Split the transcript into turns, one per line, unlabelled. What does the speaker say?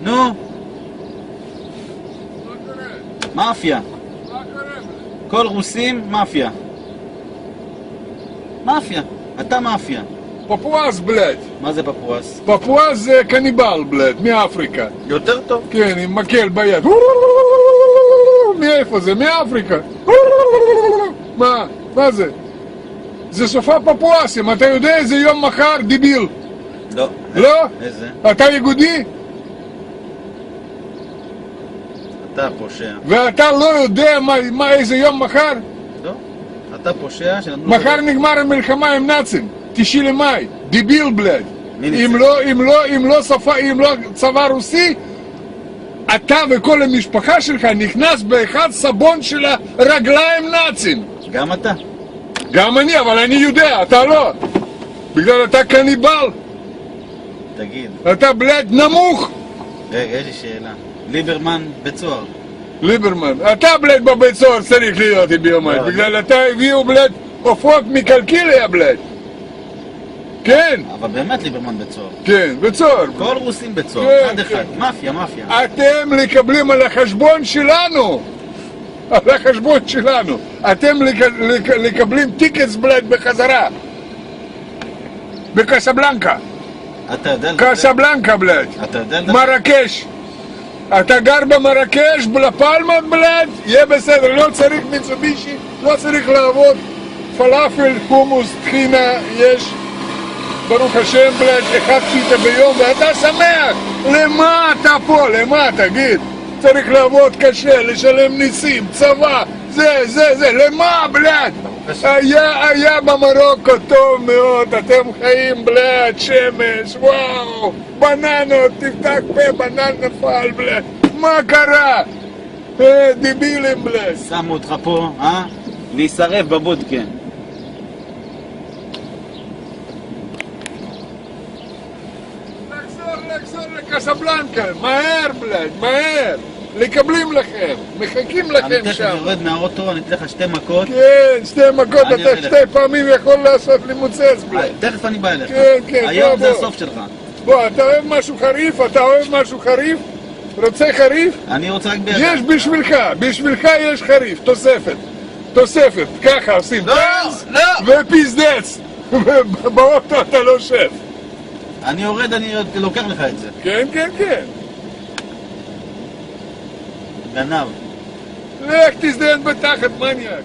נו. מאפיה. כל רוסים מאפיה. מאפיה. אתה מאפיה.
פפואס, בלד.
מה זה פפואס?
פפואס זה קניבל, בלד, מאפריקה.
יותר טוב.
כן, עם מקל ביד. מאיפה זה? מאפריקה. מה זה? זה סופה פפואסים, אתה יודע איזה יום מחר, דיביל?
לא.
לא?
איזה?
אתה יהודי?
אתה פושע.
ואתה לא יודע איזה יום מחר?
לא. אתה פושע שנתנו...
מחר נגמר המלחמה עם נאצים, 9 למאי, דיביל בלד.
מי ניצח?
אם לא צבא רוסי, אתה וכל המשפחה שלך נכנס באחד סבון של הרגליים נאצים.
גם אתה.
גם אני, אבל אני יודע, אתה לא. בגלל אתה קניבל.
תגיד.
אתה בלד נמוך.
רגע, יש לי שאלה. ליברמן בצוהר.
ליברמן, אתה בלד בבית סוהר צריך להיות ביומיים.
לא,
בגלל אתה הביאו בלד עופות מקלקיליה בלד. כן.
אבל באמת ליברמן בצוהר.
כן, בצוהר.
כל רוסים בצוהר,
כן,
אחד אחד.
כן.
מאפיה, מאפיה.
אתם מקבלים על החשבון שלנו. על החשבון שלנו. אתם מקבלים טיקטס בלד בחזרה. בקסבלנקה.
אתה יודע...
קסבלנקה בלד.
אתה יודע...
מרקש. אתה גר במרקש, בלפלמות בלד, יהיה בסדר, לא צריך מיצובישי, לא צריך לעבוד. פלאפל, חומוס, טחינה, יש. ברוך השם בלד, אחד פיתה ביום ואתה שמח. למה אתה פה? למה? תגיד. צריך לעבוד קשה, לשלם ניסים, צבא, זה, למה בלד? היה במרוקו טוב מאוד, אתם חיים בלד, שמש, וואו, בננות, תפתח פה, בנן נפל בלד, מה קרה? דיבילים בלד.
שמו אותך פה, להישרף בבודקה.
לחזור לקסבלנקה, מהר בלד, מהר. לקבלים לכם, מחכים לכם שם.
אני תכף יורד מהאוטו, אני אתן לך 2 מכות.
כן, 2 מכות, אתה 2 פעמים יכול לעשות לי מוצץ בלד.
תכף אני בא אליך.
כן,
היום זה הסוף שלך.
בוא, אתה אוהב משהו חריף? אתה אוהב משהו חריף? רוצה חריף?
אני רוצה רק בידך.
יש בשבילך יש חריף, תוספת, ככה עושים טנס ופיזדץ. באוטו אתה לא שף.
אני יורד, אני לוקח לך את זה.
כן.
גנב.
לך תזדיין בתחת, מניאק.